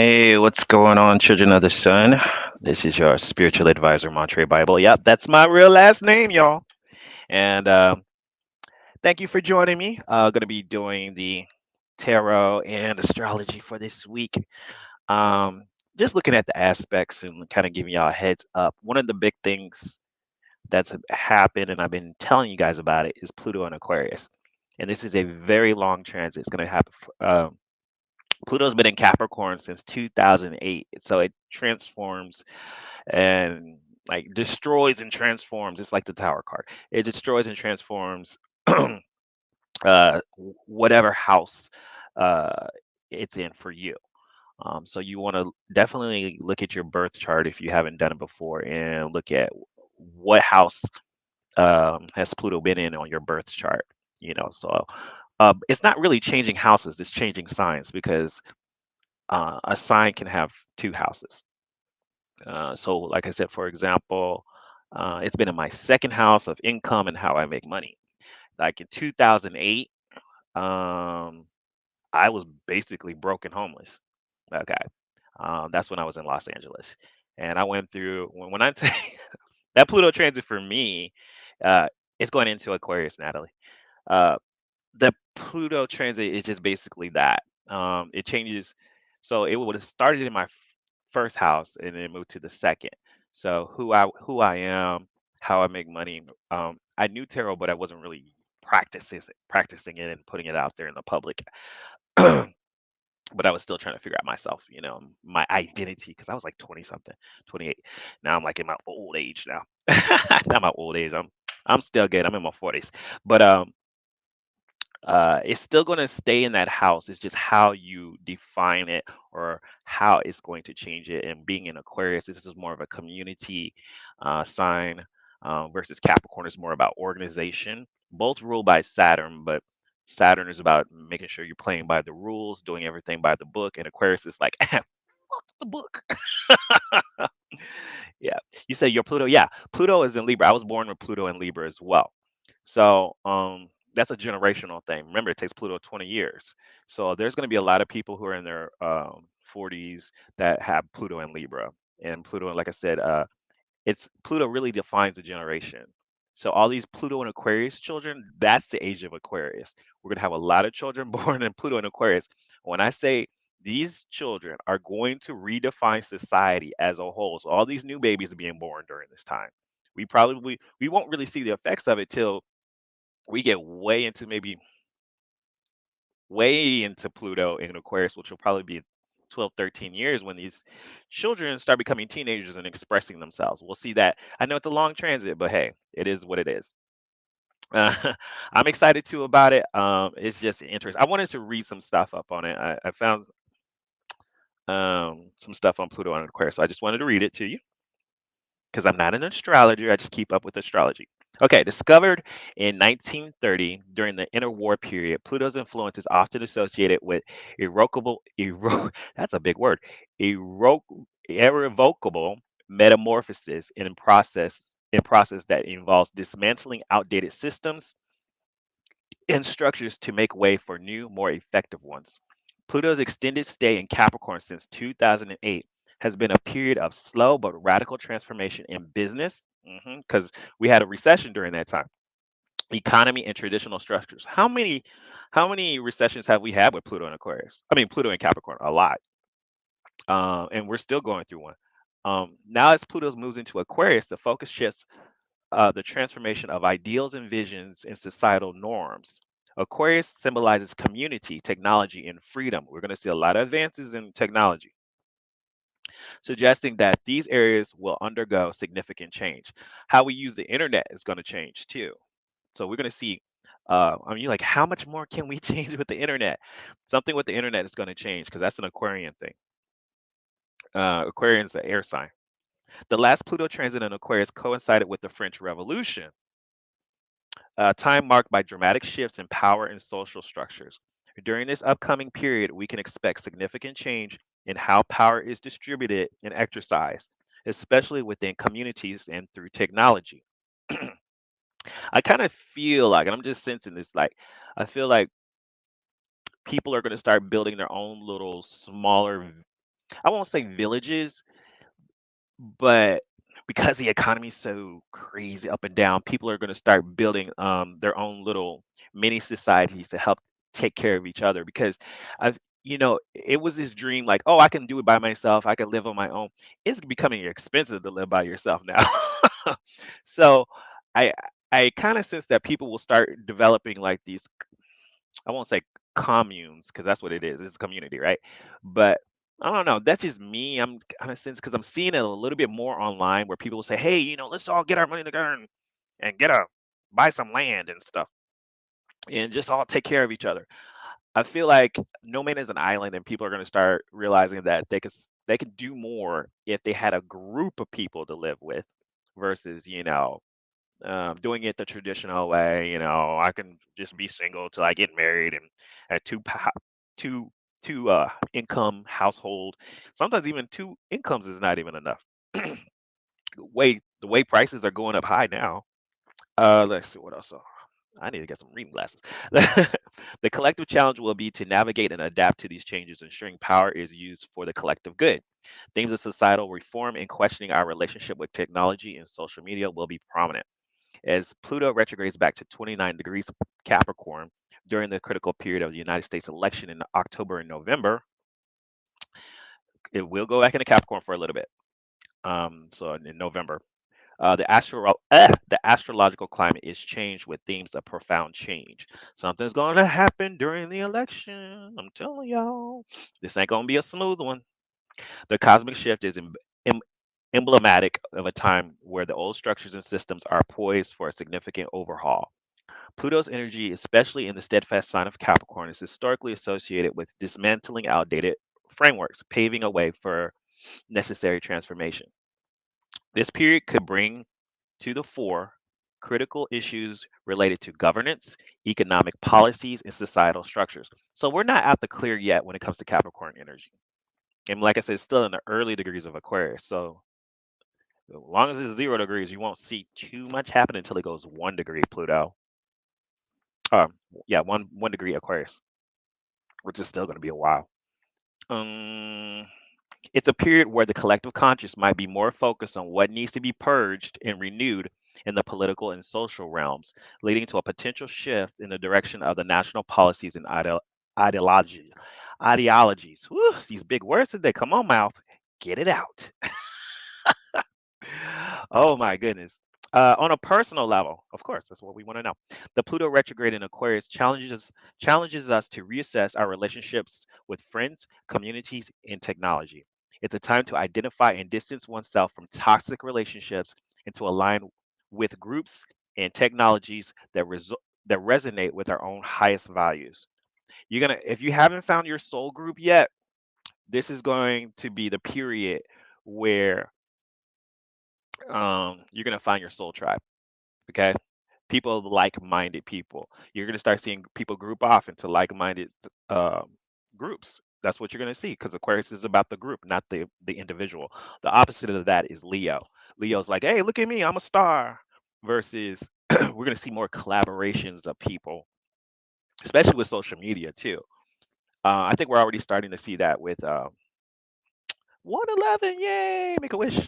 Hey, what's going on, children of the sun? This is your spiritual advisor, Montre Bible. Yep, that's my real last name, y'all. And thank you for joining me. Going to be doing the tarot and astrology for this week. Um, just looking at the aspects and kind of giving y'all a heads up. One of the big things that's happened, and I've been telling you guys about it, is Pluto and Aquarius. And this is a very long transit. It's going to happen. Pluto's been in Capricorn since 2008, so it transforms and like destroys and transforms. It's like the Tower card. It destroys and transforms whatever house uh, it's in for you. So you want to definitely look at your birth chart if you haven't done it before, and look at what house has Pluto been in on your birth chart. So it's not really changing houses; it's changing signs because a sign can have two houses. So, like I said, for example, it's been in my second house of income and how I make money. Like in 2008, um, I was basically broke and homeless. Okay. That's when I was in Los Angeles. And I went through, when I tell you, that Pluto transit for me, uh, it's going into Aquarius, Natalie. Uh, the Pluto transit is just basically that. It changes. So it would have started in my first house and then moved to the second. So who I am, how I make money. I knew tarot, but I wasn't really practicing it and putting it out there in the public. But I was still trying to figure out myself, my identity, because I was like 20 something, 28. Now I'm like in my old age now. Not my old age. I'm still good. I'm in my 40s. But it's still going to stay in that house. It's just how you define it or how it's going to change it. And being in Aquarius, this is more of a community sign versus Capricorn is more about organization. Both ruled by Saturn, but Saturn is about making sure you're playing by the rules, doing everything by the book, and Aquarius is like, fuck the book. Yeah, you say your Pluto. Yeah, Pluto is in Libra. I was born with Pluto in Libra as well. So that's a generational thing. Remember, it takes Pluto 20 years. So there's going to be a lot of people who are in their 40s that have Pluto and Libra. And Pluto, like I said, it's Pluto really defines a generation. So all these Pluto and Aquarius children, that's the age of Aquarius. We're going to have a lot of children born in Pluto and Aquarius. When I say these children are going to redefine society as a whole, so all these new babies are being born during this time. We won't really see the effects of it till we get way into Pluto and Aquarius, which will probably be 12, 13 years when these children start becoming teenagers and expressing themselves. We'll see that. I know it's a long transit, but hey, it is what it is. Uh, I'm excited too about it. It's just interesting. I wanted to read some stuff up on it. I found some stuff on Pluto and Aquarius, so I just wanted to read it to you because I'm not an astrologer. I just keep up with astrology. Okay, discovered in 1930 during the interwar period, Pluto's influence is often associated with that's a big word, irro, irrevocable metamorphosis in process that involves dismantling outdated systems and structures to make way for new, more effective ones. Pluto's extended stay in Capricorn since 2008 has been a period of slow but radical transformation in business, because we had a recession during that time, economy, and traditional structures. How many recessions have we had with Pluto and Aquarius? I mean, Pluto and Capricorn, a lot, and we're still going through one. Now, as Pluto moves into Aquarius, the focus shifts the transformation of ideals and visions and societal norms. Aquarius symbolizes community, technology, and freedom. We're going to see a lot of advances in technology, suggesting that these areas will undergo significant change. How we use the internet is going to change too. So we're going to see. I mean, you're like, how much more can we change with the internet? Something with the internet is going to change because that's an Aquarian thing. Aquarian's an air sign. The last Pluto transit in Aquarius coincided with the French Revolution, a time marked by dramatic shifts in power and social structures. During this upcoming period, we can expect significant change in how power is distributed and exercised, especially within communities and through technology. I kind of feel like, and I'm just sensing this, like, I feel like people are going to start building their own little smaller. I won't say villages, but because the economy is so crazy up and down, people are going to start building their own little mini societies to help take care of each other. Because I've, it was this dream like, oh, I can do it by myself. I can live on my own. It's becoming expensive to live by yourself now. So I I kind of sense that people will start developing like these, I won't say communes because that's what it is. It's a community, right? But I don't know. That's just me. I'm kind of sense because I'm seeing it a little bit more online where people will say, "Hey, let's all get our money together and get a buy some land and stuff, and just all take care of each other." I feel like no man is an island, and people are going to start realizing that they can do more if they had a group of people to live with versus doing it the traditional way. I can just be single till I get married and at two income household. Sometimes even two incomes is not even enough. The way prices are going up high now. Let's see what else. I need to get some reading glasses. The collective challenge will be to navigate and adapt to these changes, ensuring power is used for the collective good. Themes of societal reform and questioning our relationship with technology and social media will be prominent. As Pluto retrogrades back to 29 degrees Capricorn during the critical period of the United States election in October and November, it will go back into Capricorn for a little bit. So in November, the astrological climate is changed with themes of profound change. Something's going to happen during the election. I'm telling y'all, this ain't going to be a smooth one. The cosmic shift is em- emblematic of a time where the old structures and systems are poised for a significant overhaul. Pluto's energy, especially in the steadfast sign of Capricorn, is historically associated with dismantling outdated frameworks, paving a way for necessary transformation. This period could bring to the fore critical issues related to governance, economic policies, and societal structures. So we're not out the clear yet when it comes to Capricorn energy. And like I said, it's still in the early degrees of Aquarius. So as long as it's 0 degrees, you won't see too much happen until it goes 1 degree Pluto. Yeah, one degree Aquarius, which is still going to be a while. Um, it's a period where the collective conscious might be more focused on what needs to be purged and renewed in the political and social realms, leading to a potential shift in the direction of the national policies and ideology, ideologies. Whew, these big words today. Come on, mouth, get it out. Oh my goodness. On a personal level, of course, that's what we want to know. The Pluto retrograde in Aquarius challenges us to reassess our relationships with friends, communities, and technology. It's a time to identify and distance oneself from toxic relationships and to align with groups and technologies that resonate with our own highest values. If you haven't found your soul group yet, this is going to be the period where you're gonna find your soul tribe. Okay, people like-minded people. You're gonna start seeing people group off into like-minded um, groups. That's what you're gonna see because Aquarius is about the group, not the individual. The opposite of that is Leo. Leo's like, hey, look at me, I'm a star. Versus, we're gonna see more collaborations of people, especially with social media too. I think we're already starting to see that with 111. Yay, make a wish.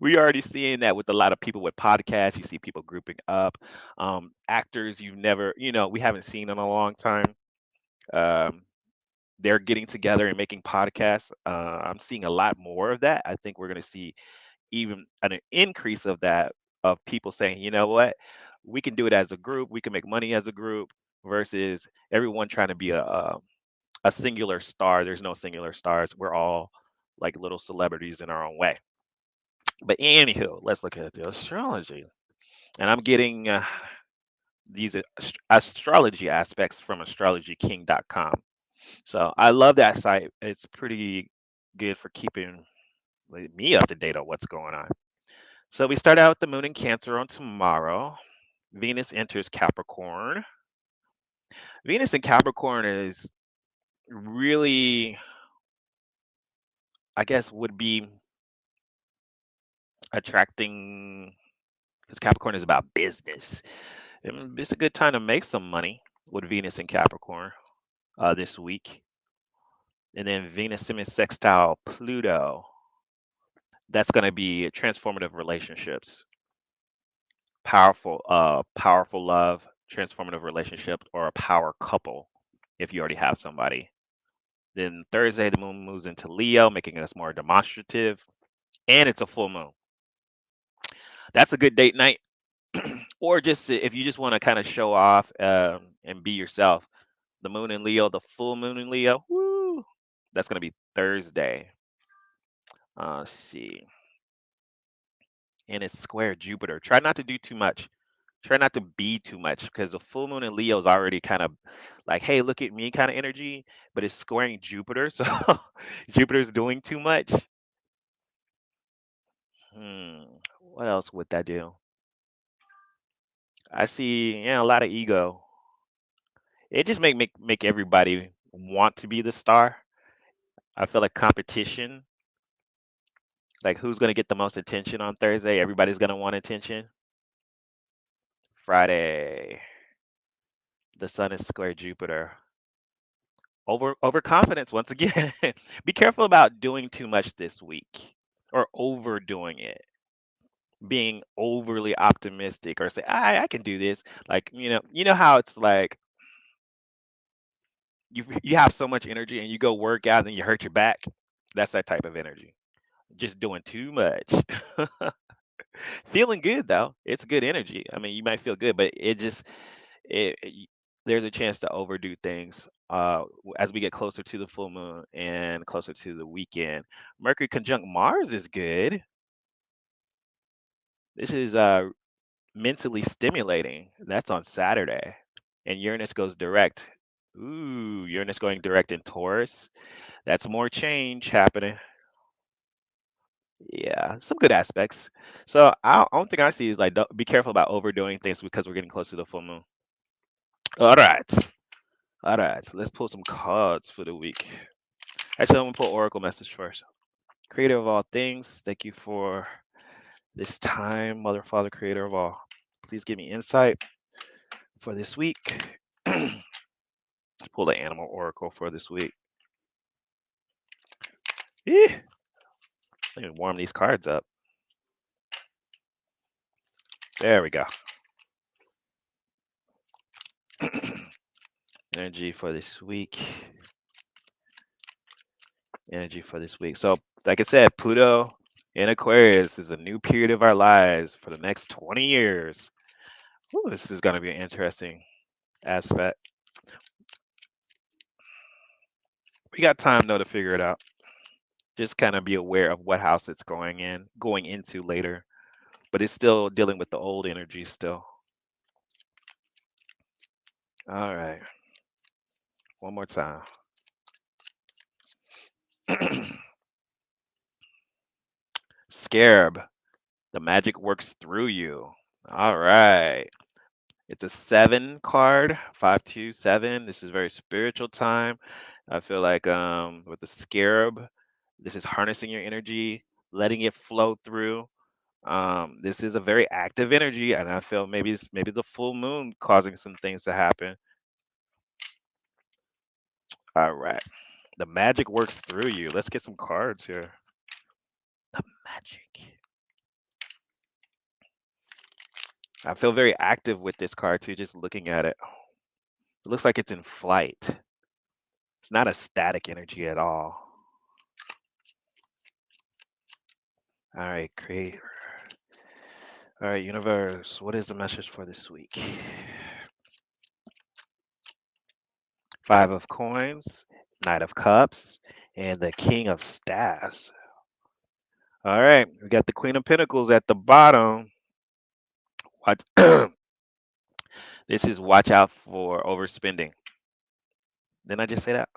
We already seeing that with a lot of people with podcasts. You see people grouping up, actors we haven't seen in a long time. Um, they're getting together and making podcasts. I'm seeing a lot more of that. I think we're going to see even an increase of that, of people saying, you know what, we can do it as a group. We can make money as a group versus everyone trying to be a singular star. There's no singular stars. We're all like little celebrities in our own way. But anywho, let's look at the astrology. And I'm getting these astrology aspects from astrologyking.com. So I love that site. It's pretty good for keeping me up to date on what's going on. So we start out with the moon in Cancer on tomorrow. Venus enters Capricorn. Venus in Capricorn is really, I guess, would be attracting, because Capricorn is about business. It's a good time to make some money with Venus in Capricorn this week. And then Venus semi-sextile Pluto, that's going to be transformative relationships, powerful love, transformative relationship, or a power couple if you already have somebody. Then Thursday, the moon moves into Leo, making us more demonstrative, and it's a full moon. That's a good date night, or if you just want to kind of show off and be yourself. The moon in Leo, the full moon in Leo, woo! That's gonna be Thursday. Let's see, and it's square Jupiter. Try not to do too much. Try not to be too much because the full moon in Leo is already kind of like, hey, look at me kind of energy, but it's squaring Jupiter, so Jupiter's doing too much. Hmm, what else would that do? I see, yeah, a lot of ego. It just make everybody want to be the star. I feel like competition, like who's gonna get the most attention on Thursday? Everybody's gonna want attention. Friday, the sun is square Jupiter. Overconfidence once again. Be careful about doing too much this week or overdoing it. Being overly optimistic or say, I can do this. Like, you know how it's like you have so much energy and you go work out and you hurt your back. That's that type of energy. Just doing too much. Feeling good though. It's good energy. I mean, you might feel good, but there's a chance to overdo things as we get closer to the full moon and closer to the weekend. Mercury conjunct Mars is good. This is mentally stimulating. That's on Saturday. And Uranus goes direct. Ooh, Uranus going direct in Taurus. That's more change happening. Yeah, some good aspects. So only thing I see is like be careful about overdoing things because we're getting close to the full moon. All right, all right. So let's pull some cards for the week. Actually, I'm gonna pull Oracle message first. Creator of all things, thank you for this time, Mother, Father, Creator of all. Please give me insight for this week. Let's pull the Animal Oracle for this week. Eh, let me warm these cards up. There we go. Energy for this week. Energy for this week. So, like I said, Pluto in Aquarius is a new period of our lives for the next 20 years. Ooh, this is going to be an interesting aspect. We got time though to figure it out. Just kind of be aware of what house it's going into later. But it's still dealing with the old energy still. All right. One more time. Scarab. The magic works through you. All right. It's a 7 card, 527. This is very spiritual time. I feel like with the scarab, this is harnessing your energy, letting it flow through. This is a very active energy, and I feel maybe the full moon causing some things to happen. All right. The magic works through you. Let's get some cards here. The magic. I feel very active with this card too, just looking at it. It looks like it's in flight. It's not a static energy at all. All right, creator. All right, universe. What is the message for this week? Five of coins, Knight of Cups, and the King of Staffs. All right, we got the Queen of Pentacles at the bottom. Watch, this is watch out for overspending. Didn't I just say that?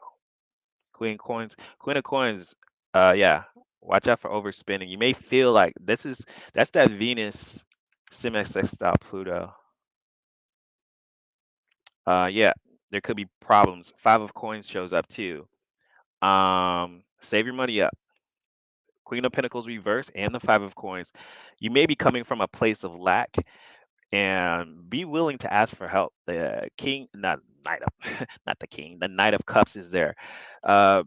Queen of Coins. Yeah, watch out for overspending. You may feel like that's that Venus semi-sextile Pluto. Yeah, there could be problems. Five of Coins shows up too. Save your money up. Queen of Pentacles reverse and the Five of Coins. You may be coming from a place of lack and be willing to ask for help. The King, not Knight of, not the King. The Knight of Cups is there. Uh,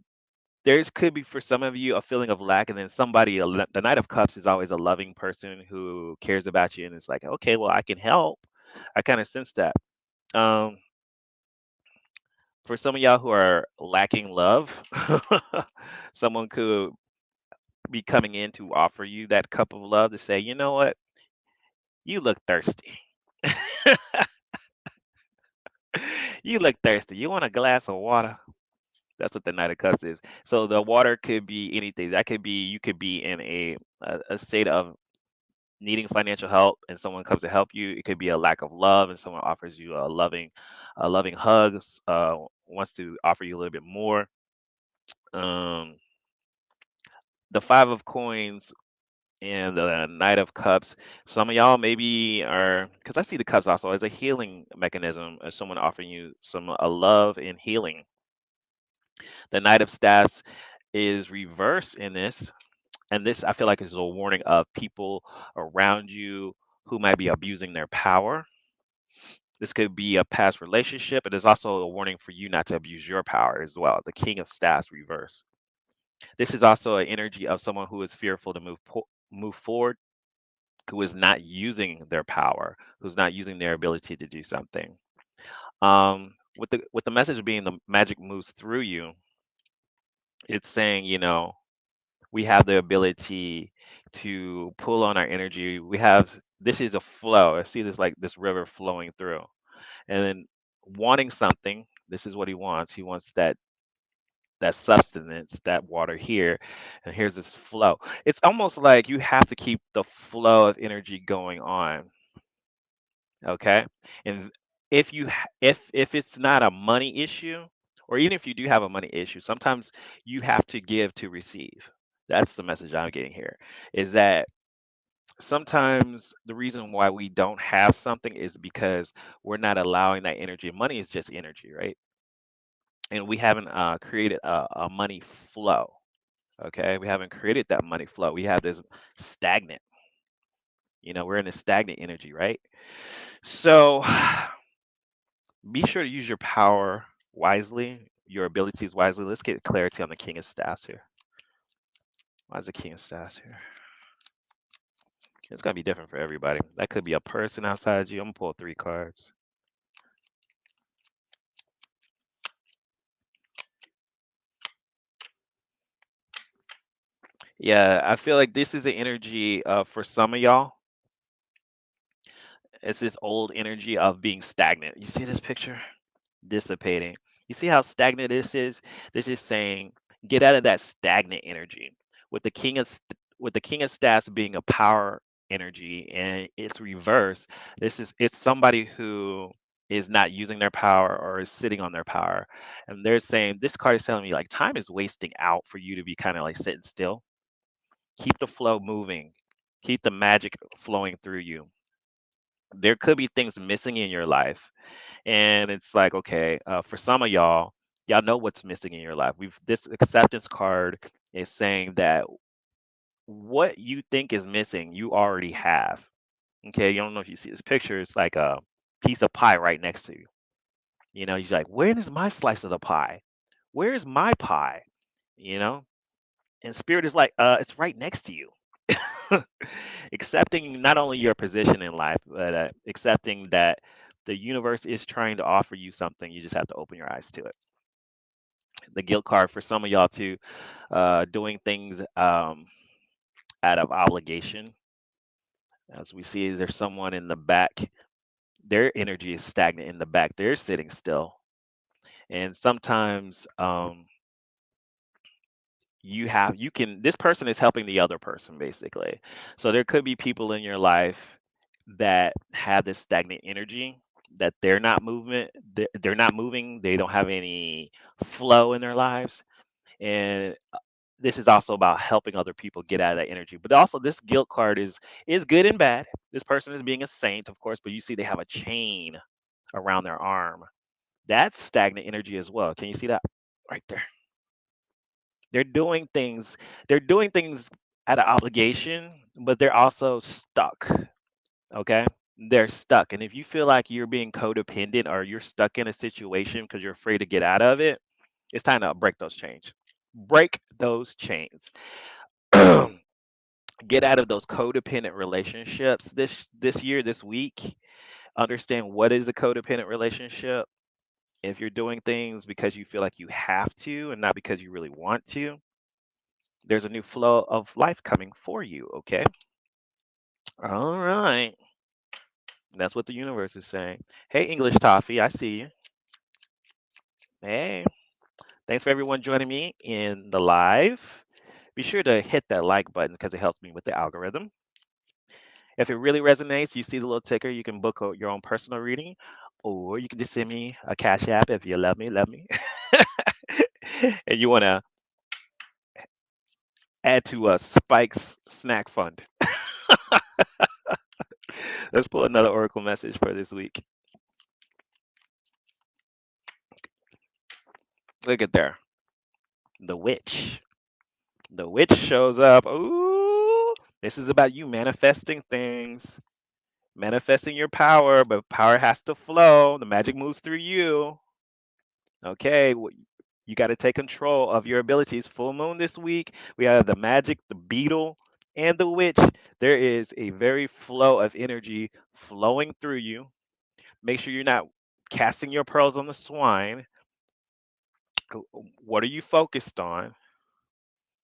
There's could be for some of you a feeling of lack, and then somebody, the Knight of Cups is always a loving person who cares about you, and it's like, okay, well, I can help. I kind of sense that. Um, for some of y'all who are lacking love, someone could be coming in to offer you that cup of love to say, you know what, you look thirsty. You look thirsty. You want a glass of water? That's what the Knight of Cups is. So the water could be anything. That could be you could be in a state of needing financial help, and someone comes to help you. It could be a lack of love, and someone offers you a loving hug. Wants to offer you a little bit more. Um, the Five of Coins and the Knight of Cups. Some of y'all maybe are, because I see the cups also as a healing mechanism, as someone offering you some a love and healing. The Knight of Staffs is reversed in this, and this I feel like is a warning of people around you who might be abusing their power. This could be a past relationship. It is also a warning for you not to abuse your power as well. The King of Staffs reverse. This is also an energy of someone who is fearful to move forward, who is not using their power, who's not using their ability to do something. With the message being the magic moves through you, it's saying, we have the ability to pull on our energy. We have this is a flow. I see this like this river flowing through. And then wanting something, this is what he wants. He wants that substance, that water here, and here's this flow. It's almost like you have to keep the flow of energy going on, okay? And if it's not a money issue, or even if you do have a money issue, sometimes you have to give to receive. That's the message I'm getting here. Is that sometimes the reason why we don't have something is because we're not allowing that energy. Money is just energy, right? And we haven't created a money flow. Okay, we haven't created that money flow. We have this stagnant. We're in a stagnant energy, right? So be sure to use your power wisely, your abilities wisely. Let's get clarity on the King of Staffs here. Why is the King of Staffs here? It's gonna be different for everybody. That could be a person outside you. I'm gonna pull 3 cards. Yeah, I feel like this is the energy for some of y'all. It's this old energy of being stagnant. You see this picture? Dissipating. You see how stagnant this is? This is saying get out of that stagnant energy. With the King of Staffs being a power energy and it's reverse, it's somebody who is not using their power or is sitting on their power. And they're saying this card is telling me like time is wasting out for you to be kind of like sitting still. Keep the flow moving. Keep the magic flowing through you. There could be things missing in your life, and it's like, okay, for some of y'all know what's missing in your life. We've This acceptance card is saying that what you think is missing, you already have. Okay, you don't know if you see this picture. It's like a piece of pie right next to you. You're like, where is my slice of the pie? Where is my pie? You know, and spirit is like, it's right next to you. Accepting not only your position in life, but accepting that the universe is trying to offer you something. You just have to open your eyes to it. The guilt card for some of y'all too, doing things out of obligation. As we see, there's someone in the back. Their energy is stagnant in the back. They're sitting still, and sometimes you can. This person is helping the other person basically. So there could be people in your life that have this stagnant energy, that they're not moving, they don't have any flow in their lives. And this is also about helping other people get out of that energy. But also this guilt card is good and bad. This person is being a saint, of course, but you see they have a chain around their arm. That's stagnant energy as well. Can you see that right there? They're doing things, they're doing things out of obligation, but they're also stuck. Okay? They're stuck. And if you feel like you're being codependent or you're stuck in a situation because you're afraid to get out of it, it's time to break those chains. Break those chains. Get out of those codependent relationships this year, this week. Understand what is a codependent relationship. If you're doing things because you feel like you have to and not because you really want to, there's a new flow of life coming for you, okay? All right. That's what the universe is saying. Hey, English Toffee, I see you. Hey, thanks for everyone joining me in the live. Be sure to hit that like button because it helps me with the algorithm. If it really resonates, you see the little ticker, you can book your own personal reading, or you can just send me a cash app if you love me. And you want to add to a Spike's snack fund. Let's pull another Oracle message for this week. Look at there. The witch. The witch shows up. Ooh, this is about you manifesting things, manifesting your power, but power has to flow. The magic moves through you. Okay, you got to take control of your abilities. Full moon this week. We have the magic, the beetle, and the witch. There is a very flow of energy flowing through you. Make sure you're not casting your pearls on the swine. What are you focused on?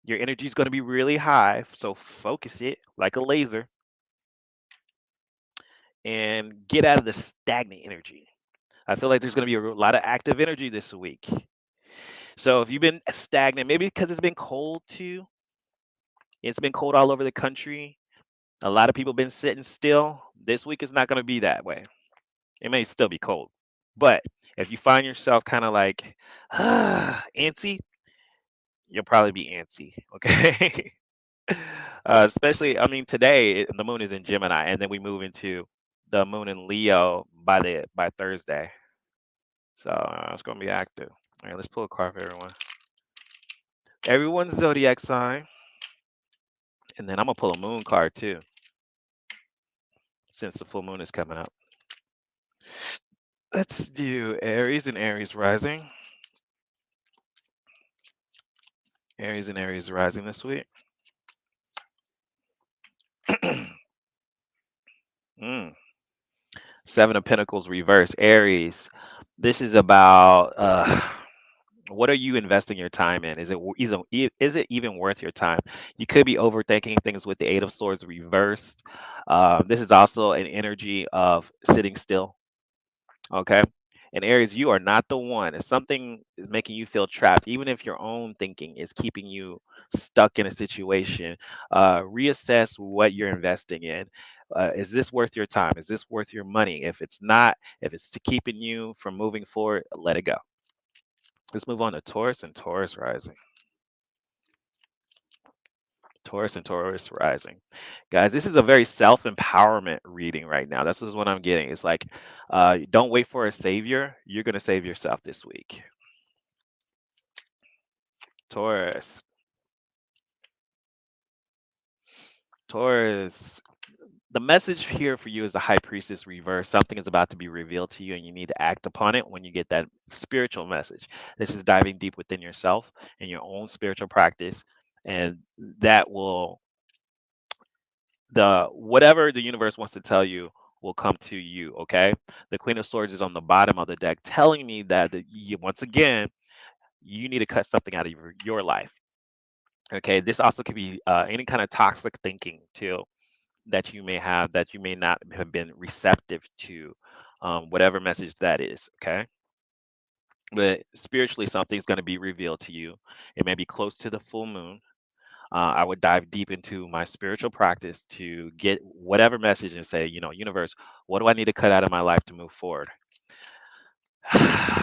Your energy is going to be really high, so focus it like a laser and get out of the stagnant energy. I feel like there's going to be a lot of active energy this week. So if you've been stagnant, maybe because it's been cold too, it's been cold all over the country. A lot of people been sitting still. This week is not going to be that way. It may still be cold, but if you find yourself kind of like antsy, you'll probably be antsy. Okay. Especially, I mean, today the moon is in Gemini, and then we move into the moon in Leo by Thursday. So it's gonna be active. All right, let's pull a card for everyone. Everyone's zodiac sign, and then I'm gonna pull a moon card too, since the full moon is coming up. Let's do Aries and Aries rising. Aries and Aries rising this week. mm. Seven of Pentacles reverse. Aries. This is about what are you investing your time in? Is it even worth your time? You could be overthinking things with the Eight of Swords reversed. This is also an energy of sitting still. Okay. And Aries, you are not the one. If something is making you feel trapped, even if your own thinking is keeping you stuck in a situation, reassess what you're investing in. Is this worth your time? Is this worth your money? If it's not, if it's to keeping you from moving forward, let it go. Let's move on to Taurus and Taurus rising. Taurus and Taurus rising. Guys, this is a very self empowerment reading right now. This is what I'm getting. It's like, don't wait for a savior. You're going to save yourself this week. Taurus. Taurus. The message here for you is the High Priestess reverse. Something is about to be revealed to you, and you need to act upon it when you get that spiritual message. This is diving deep within yourself and your own spiritual practice, and that will the whatever the universe wants to tell you will come to you. Okay, the Queen of Swords is on the bottom of the deck, telling me that once again you need to cut something out of your life. Okay, this also could be any kind of toxic thinking too that you may have that you may not have been receptive to, whatever message that is. Okay, but spiritually something's going to be revealed to you. It may be close to the full moon. I would dive deep into my spiritual practice to get whatever message and say, universe, what do I need to cut out of my life to move forward?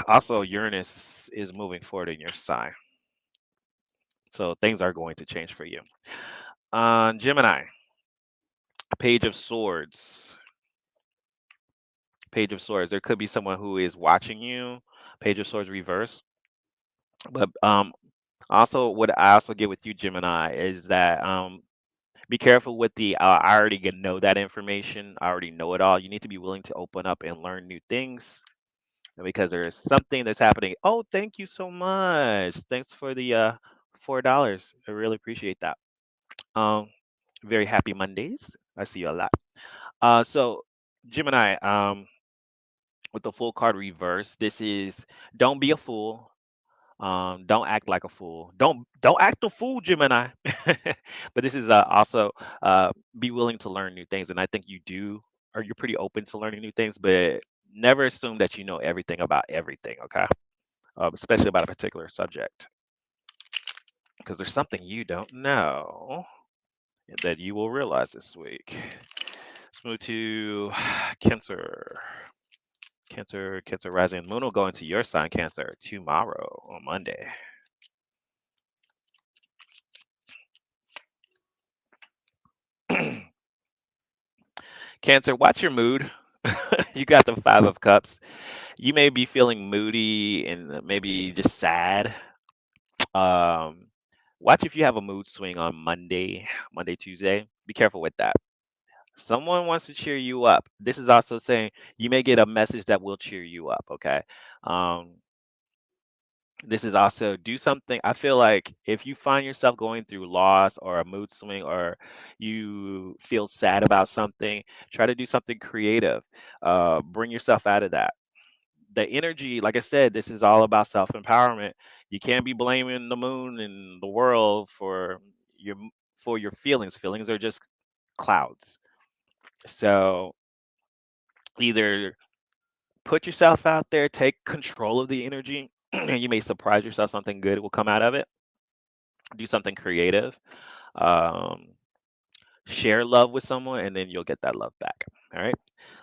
Also, Uranus is moving forward in your sign. So things are going to change for you. Gemini, Page of Swords. Page of Swords. There could be someone who is watching you. Page of Swords reverse. But also, what I also get with you, Gemini, is that be careful with the I already know that information. I already know it all. You need to be willing to open up and learn new things because there is something that's happening. Oh, thank you so much. Thanks for the $4. I really appreciate that. Um, very happy Mondays. I see you a lot. So Gemini, with the full card reverse, this is don't be a fool. Don't act like a fool. Don't act a fool, Gemini. But this is also be willing to learn new things, and I think you do, or you're pretty open to learning new things. But never assume that you know everything about everything. Okay, especially about a particular subject, because there's something you don't know that you will realize this week. Let's move to Cancer. Cancer rising. Moon will go into your sign, Cancer, tomorrow on Monday. Cancer, watch your mood. You got the Five of Cups. You may be feeling moody and maybe just sad. Um, Watch if you have a mood swing on Monday, Tuesday. Be careful with that. Someone wants to cheer you up. This is also saying you may get a message that will cheer you up. Okay. Um, this is also do something. I feel like if you find yourself going through loss or a mood swing or you feel sad about something, try to do something creative. Bring yourself out of that. The energy, like I said, this is all about self empowerment. You can't be blaming the moon and the world your for your feelings. Feelings are just clouds. So either put yourself out there, take control of the energy, and you may surprise yourself. Something good will come out of it. Do something creative. Um, Share love with someone, and then you'll get that love back. All right.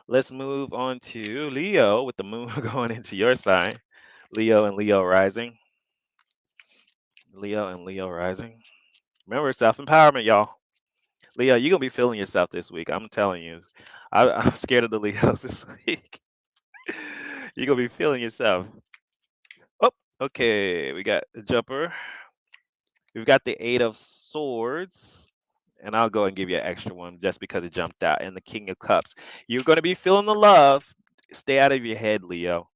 Let's move on to Leo with the moon going into your sign. Leo and Leo rising. Leo and Leo rising. Remember, self empowerment, y'all. Leo, you're gonna be feeling yourself this week. I'm telling you. I'm scared of the Leos this week. You're gonna be feeling yourself. Oh, okay. We got the jumper. We've got the Eight of Swords. And I'll go and give you an extra one just because it jumped out. And the King of Cups. You're gonna be feeling the love. Stay out of your head, Leo.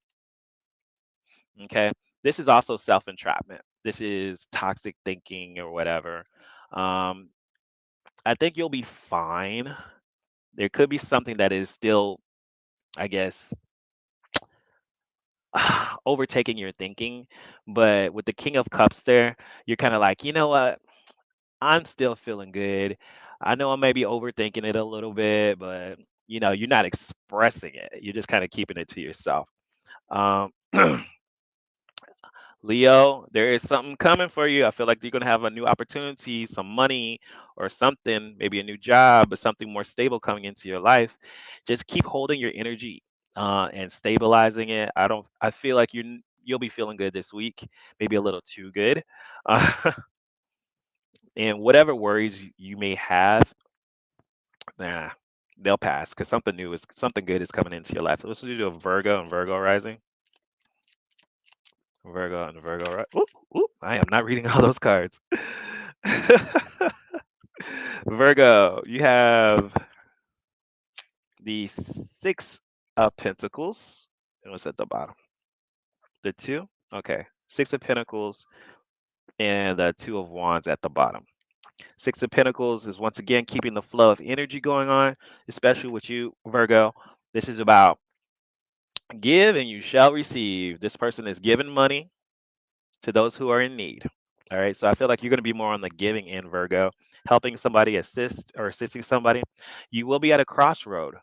Okay. This is also self entrapment. This is toxic thinking or whatever. Um, I think you'll be fine. There could be something that is still, I guess, overtaking your thinking. But with the King of Cups there, you're kind of like, you know what? I'm still feeling good. I know I may be overthinking it a little bit, but you're not expressing it. You're just kind of keeping it to yourself. Um, Leo, there is something coming for you. I feel like you're going to have a new opportunity, some money or something, maybe a new job, but something more stable coming into your life. Just keep holding your energy and stabilizing it. I feel like you'll be feeling good this week, maybe a little too good. Uh, and whatever worries you may have, nah, they'll pass because something good is coming into your life. Let's do a Virgo and Virgo rising. Virgo and Virgo, right? Oop, oop, I am not reading all those cards. Virgo, you have the Six of Pentacles. And what's at the bottom? The two? Okay. Six of Pentacles and the Two of Wands at the bottom. Six of Pentacles is once again keeping the flow of energy going on, especially with you, Virgo. This is about give and you shall receive. This person is giving money to those who are in need. All right. So I feel like you're going to be more on the giving end, Virgo, helping somebody assisting somebody. You will be at a crossroad.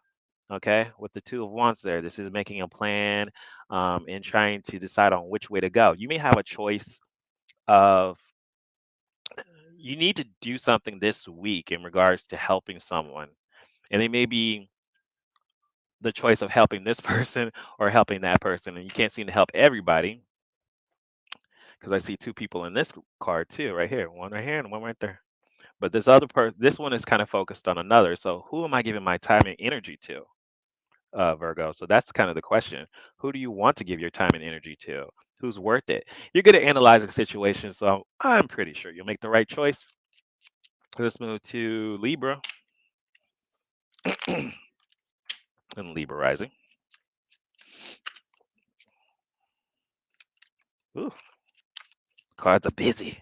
Okay. With the Two of Wands there. This is making a plan and trying to decide on which way to go. You may have a choice of you need to do something this week in regards to helping someone. And it may be the choice of helping this person or helping that person. And you can't seem to help everybody because I see two people in this card too, right here, one right here and one right there. But this one is kind of focused on another. So who am I giving my time and energy to, Virgo? So that's kind of the question. Who do you want to give your time and energy to? Who's worth it? You're good at analyzing situations, so I'm pretty sure you'll make the right choice. Let's move to Libra and Libra rising. Ooh, cards are busy.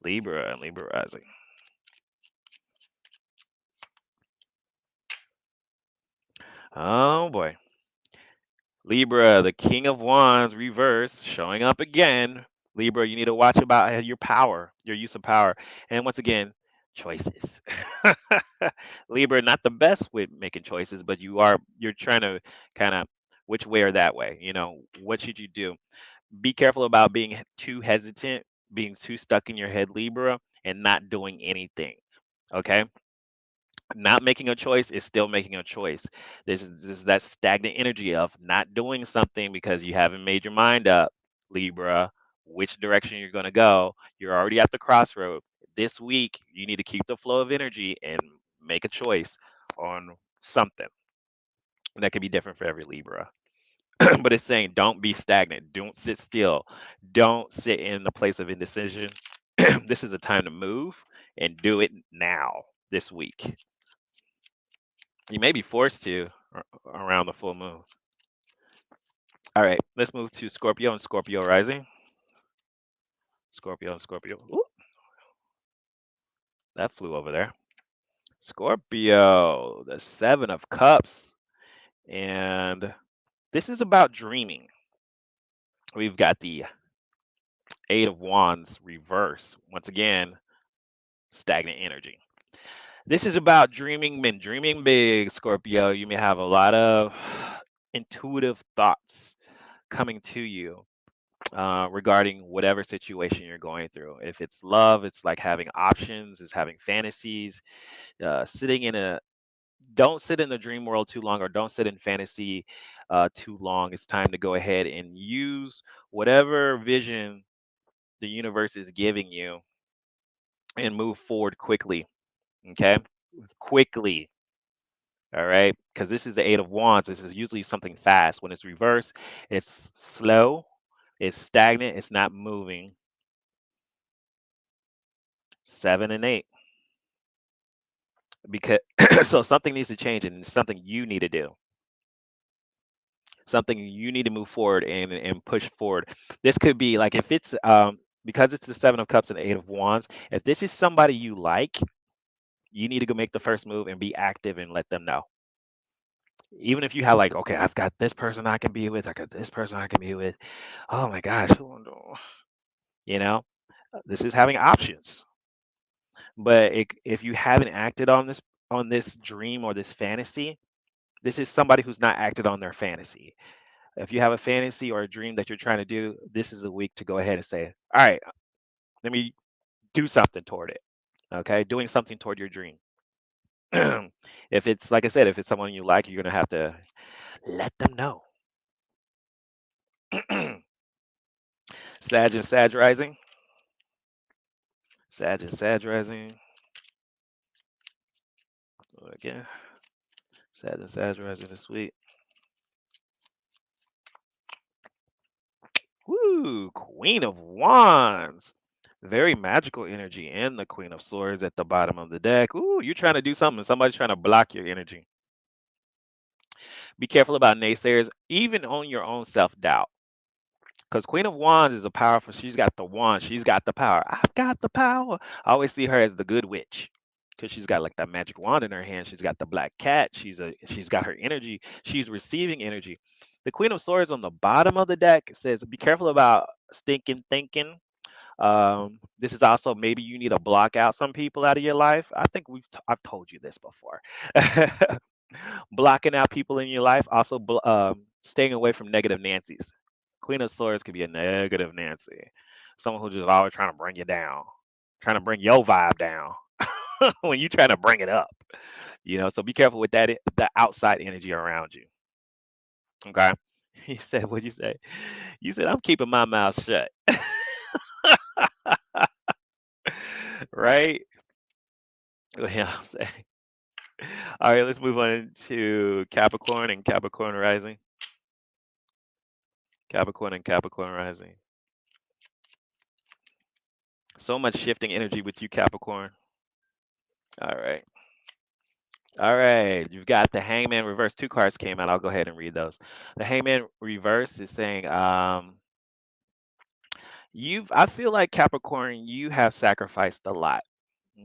Libra and Libra rising. Oh boy. Libra, the King of Wands, reverse, showing up again. Libra, you need to watch about your power, your use of power. And once again, choices. Libra, not the best with making choices, but you're trying to kind of which way or that way. What should you do? Be careful about being too hesitant, being too stuck in your head, Libra, and not doing anything. Okay, not making a choice is still making a choice. This is that stagnant energy of not doing something because you haven't made your mind up, Libra, which direction you're going to go. You're already at the crossroad. This week, you need to keep the flow of energy and make a choice on something. And that can be different for every Libra. But it's saying don't be stagnant. Don't sit still. Don't sit in the place of indecision. This is a time to move and do it now this week. You may be forced to around the full moon. All right, let's move to Scorpio and Scorpio rising. Scorpio and Scorpio. Ooh, that flew over there. Scorpio, the Seven of Cups. And this is about dreaming. We've got the Eight of Wands reverse. Once again, stagnant energy. This is about dreaming and dreaming big, Scorpio. You may have a lot of intuitive thoughts coming to you regarding whatever situation you're going through. If it's love, it's like having options, it's having fantasies. Sitting in a Don't sit in the dream world too long, or don't sit in fantasy too long. It's time to go ahead and use whatever vision the universe is giving you and move forward quickly. Okay, quickly. All right, because this is the Eight of Wands. This is usually something fast. When it's reversed, it's slow, it's stagnant, it's not moving. Seven and eight. Because so something needs to change, and it's something you need to do. Something you need to move forward and push forward. This could be like if it's because it's the Seven of Cups and the Eight of Wands. If this is somebody you like, you need to go make the first move and be active and let them know. Even if you have like, okay, I've got this person I can be with, I got this person I can be with. Oh my gosh, you know, this is having options. But if you haven't acted on this dream or this fantasy, this is somebody who's not acted on their fantasy. If you have a fantasy or a dream that you're trying to do, this is a week to go ahead and say, all right, let me do something toward it. Okay, doing something toward your dream. If it's like I said, if it's someone you like, you're gonna have to let them know. Sag and Sag rising. Sag and Sag rising. Again, Sag and Sag rising this week. Woo! Queen of Wands. Very magical energy, and the Queen of Swords at the bottom of the deck. Ooh, you're trying to do something. Somebody's trying to block your energy. Be careful about naysayers, even on your own self doubt. Because Queen of Wands is a powerful, she's got the wand, she's got the power. I've got the power. I always see her as the good witch. Because she's got like that magic wand in her hand. She's got the black cat. She's got her energy. She's receiving energy. The Queen of Swords on the bottom of the deck says, be careful about stinking thinking. This is also maybe you need to block out some people out of your life. I think I've told you this before. Blocking out people in your life, also staying away from negative Nancy's. Queen of Swords could be a negative Nancy, someone who's just always trying to bring you down, trying to bring your vibe down when you trying to bring it up. So be careful with that, the outside energy around you. Okay. He said, "What'd you say?" You said, "I'm keeping my mouth shut." Right? Yeah. All right, let's move on to Capricorn and Capricorn rising. Capricorn and Capricorn rising. So much shifting energy with you, Capricorn. All right. All right. You've got the Hangman reverse. Two cards came out. I'll go ahead and read those. The Hangman reverse is saying I feel like Capricorn, you have sacrificed a lot.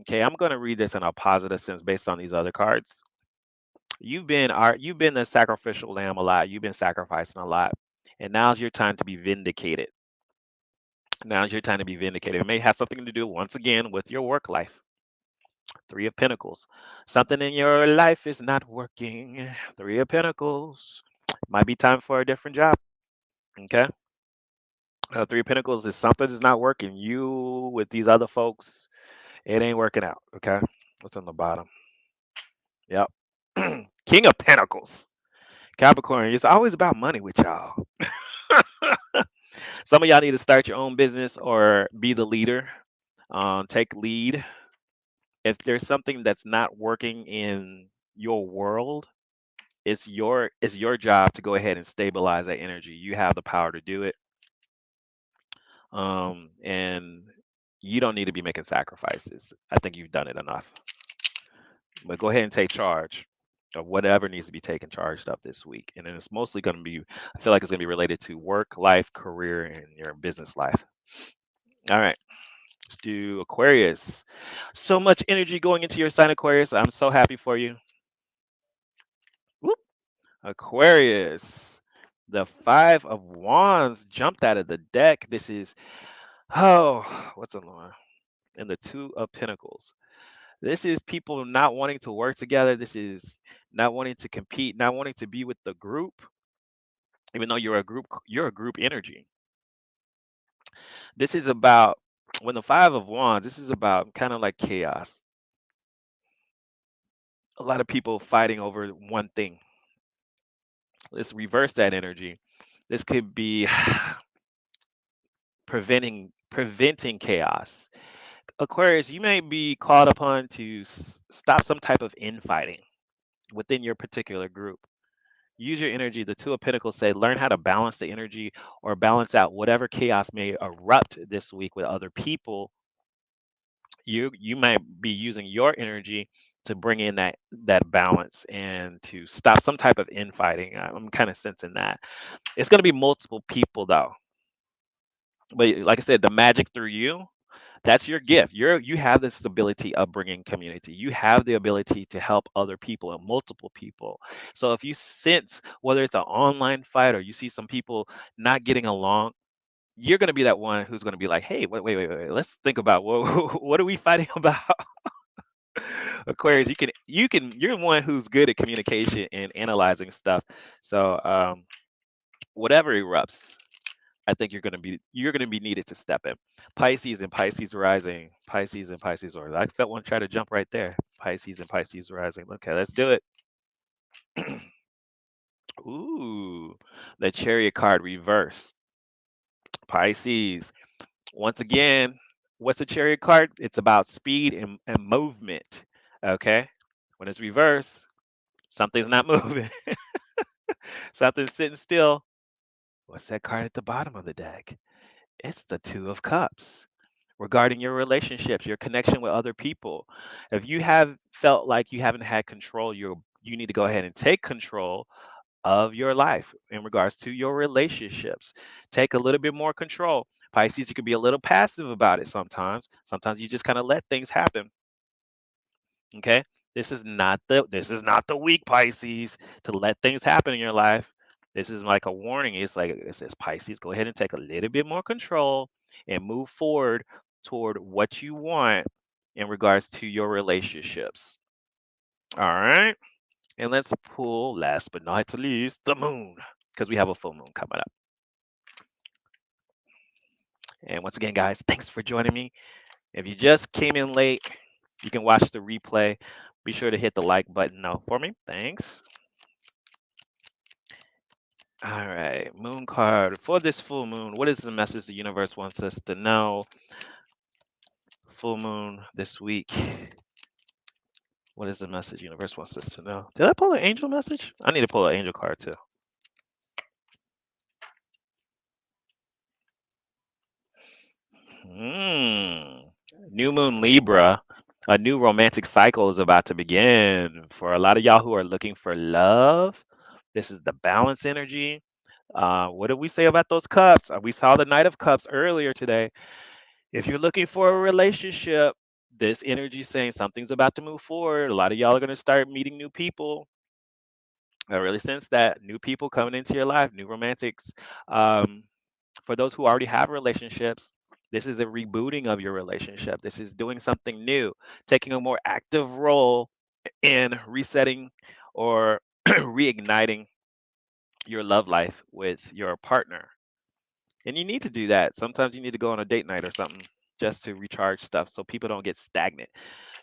Okay, I'm going to read this in a positive sense based on these other cards. You've been the sacrificial lamb a lot. You've been sacrificing a lot. And now's your time to be vindicated. Now's your time to be vindicated. It may have something to do once again with your work life. Three of Pentacles. Something in your life is not working. Three of Pentacles. Might be time for a different job. Okay. Three of Pentacles is something is not working. You with these other folks, it ain't working out. Okay. What's on the bottom? Yep. King of Pentacles. Capricorn, it's always about money with y'all. Some of y'all need to start your own business or be the leader. Take lead. If there's something that's not working in your world, it's your job to go ahead and stabilize that energy. You have the power to do it. And you don't need to be making sacrifices. I think you've done it enough. But go ahead and take charge of whatever needs to be taken charged of this week. And then it's mostly going to be, I feel like it's going to be related to work, life, career, and your business life. All right, let's do Aquarius. So much energy going into your sign, Aquarius. I'm so happy for you. Whoop. Aquarius. The Five of Wands jumped out of the deck. This is, oh, what's on the line? And the Two of Pentacles. This is people not wanting to work together. This is not wanting to compete, not wanting to be with the group, even though you're a group energy. This is about when the Five of Wands, this is about kind of like chaos. A lot of people fighting over one thing. Let's reverse that energy. This could be preventing chaos. Aquarius, you may be called upon to stop some type of infighting within your particular group. Use your energy. The Two of Pentacles say, learn how to balance the energy or balance out whatever chaos may erupt this week with other people. You might be using your energy to bring in that balance and to stop some type of infighting. I'm kind of sensing that. It's going to be multiple people though. But like I said, the magic through you, that's your gift. You have this ability of bringing community. You have the ability to help other people and multiple people. So if you sense whether it's an online fight or you see some people not getting along, you're going to be that one who's going to be like, hey, wait. Let's think about what are we fighting about? Aquarius, you're one who's good at communication and analyzing stuff. So whatever erupts, I think you're gonna be needed to step in. Pisces and Pisces rising. Pisces and Pisces rising. I felt one try to jump right there. Pisces and Pisces rising. Okay, let's do it. Ooh, the Chariot card reverse. Pisces. Once again, what's the Chariot card? It's about speed and movement. Okay. When it's reverse, something's not moving. Something's sitting still. What's that card at the bottom of the deck? It's the Two of Cups. Regarding your relationships, your connection with other people. If you have felt like you haven't had control, you need to go ahead and take control of your life in regards to your relationships. Take a little bit more control. Pisces, you can be a little passive about it sometimes. Sometimes you just kind of let things happen. Okay? This is not the week, Pisces, to let things happen in your life. This is like a warning. It's like it says, Pisces, go ahead and take a little bit more control and move forward toward what you want in regards to your relationships. All right. And let's pull, last but not least, the moon, because we have a full moon coming up. And once again, guys, thanks for joining me. If you just came in late, you can watch the replay. Be sure to hit the like button now for me. Thanks. All right, moon card. For this full moon, what is the message the universe wants us to know? Full moon this week. What is the message universe wants us to know? Did I pull an angel message? I need to pull an angel card too. New moon Libra. A new romantic cycle is about to begin. For a lot of y'all who are looking for love, this is the balance energy. What did we say about those cups? We saw the Knight of Cups earlier today. If you're looking for a relationship, this energy is saying something's about to move forward. A lot of y'all are going to start meeting new people. I really sense that new people coming into your life, new romantics. Um, for those who already have relationships, this is a rebooting of your relationship. This is doing something new, taking a more active role in resetting or reigniting your love life with your partner. And you need to do that. Sometimes you need to go on a date night or something just to recharge stuff so people don't get stagnant.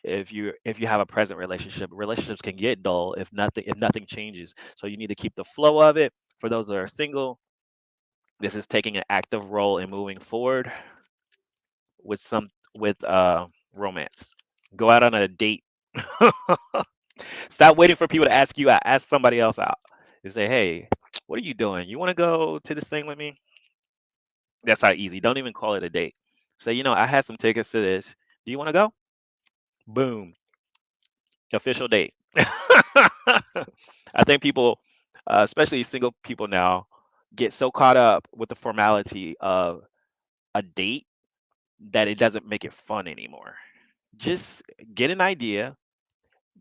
If you have a present relationship, relationships can get dull if nothing changes. So you need to keep the flow of it. For those that are single, this is taking an active role in moving forward with romance. Go out on a date. Stop waiting for people to ask you out. Ask somebody else out. And say, hey, what are you doing? You want to go to this thing with me? That's how easy. Don't even call it a date. Say, I had some tickets to this. Do you want to go? Boom. Official date. I think people, especially single people now, get so caught up with the formality of a date that it doesn't make it fun anymore. Just get an idea,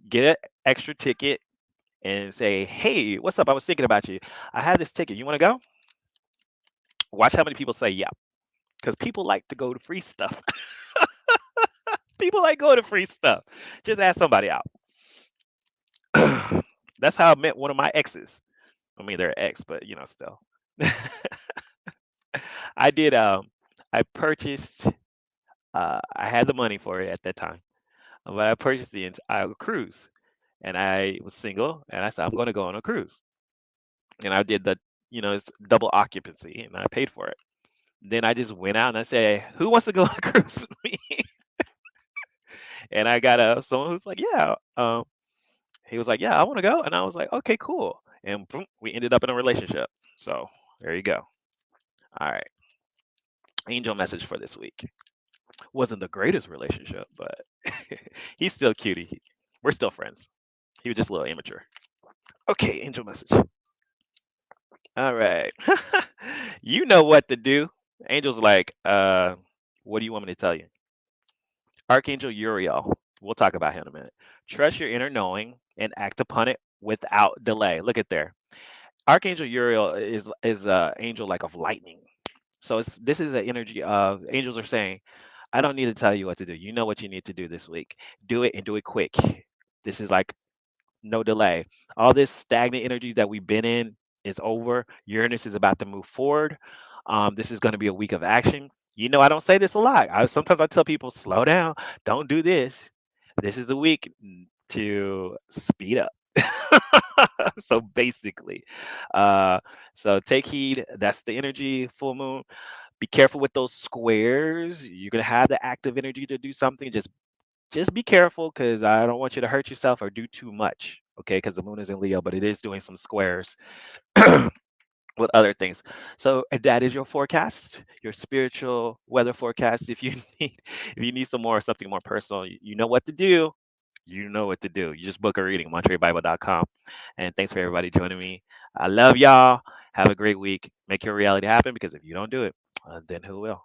get an extra ticket, and say, "Hey, what's up? I was thinking about you. I have this ticket. You want to go?" Watch how many people say yeah, because people like to go to free stuff. People like going to free stuff. Just ask somebody out. That's how I met one of my exes. I mean, they're ex, but still. I did. I purchased. I had the money for it at that time, but I purchased the entire cruise, and I was single, and I said I'm going to go on a cruise, and I did it's double occupancy, and I paid for it. Then I just went out and I said, "Who wants to go on a cruise with me?" And I got someone who's like, "Yeah." He was like, "Yeah, I want to go," and I was like, "Okay, cool." And boom, we ended up in a relationship. So there you go. All right, angel message for this week. Wasn't the greatest relationship, but he's still cutie. We're still friends. He was just a little immature. Okay, angel message. All right. You know what to do. Angel's like, what do you want me to tell you? Archangel Uriel. We'll talk about him in a minute. Trust your inner knowing and act upon it without delay. Look at there. Archangel Uriel is a angel like of lightning. So this is the energy of angels are saying, I don't need to tell you what to do. You know what you need to do this week. Do it and do it quick. This is like no delay. All this stagnant energy that we've been in is over. Uranus is about to move forward. This is going to be a week of action. I don't say this a lot. Sometimes I tell people, slow down, don't do this. This is a week to speed up. So basically, uh, so take heed. That's the energy. Full moon. Be careful with those squares. You're gonna have the active energy to do something. Just be careful because I don't want you to hurt yourself or do too much. Okay, because the moon is in Leo, but it is doing some squares with other things. So that is your forecast, your spiritual weather forecast. If you need some more something more personal, you know what to do. You know what to do. You just book a reading, MontrealBible.com. And thanks for everybody joining me. I love y'all. Have a great week. Make your reality happen because if you don't do it, then who will?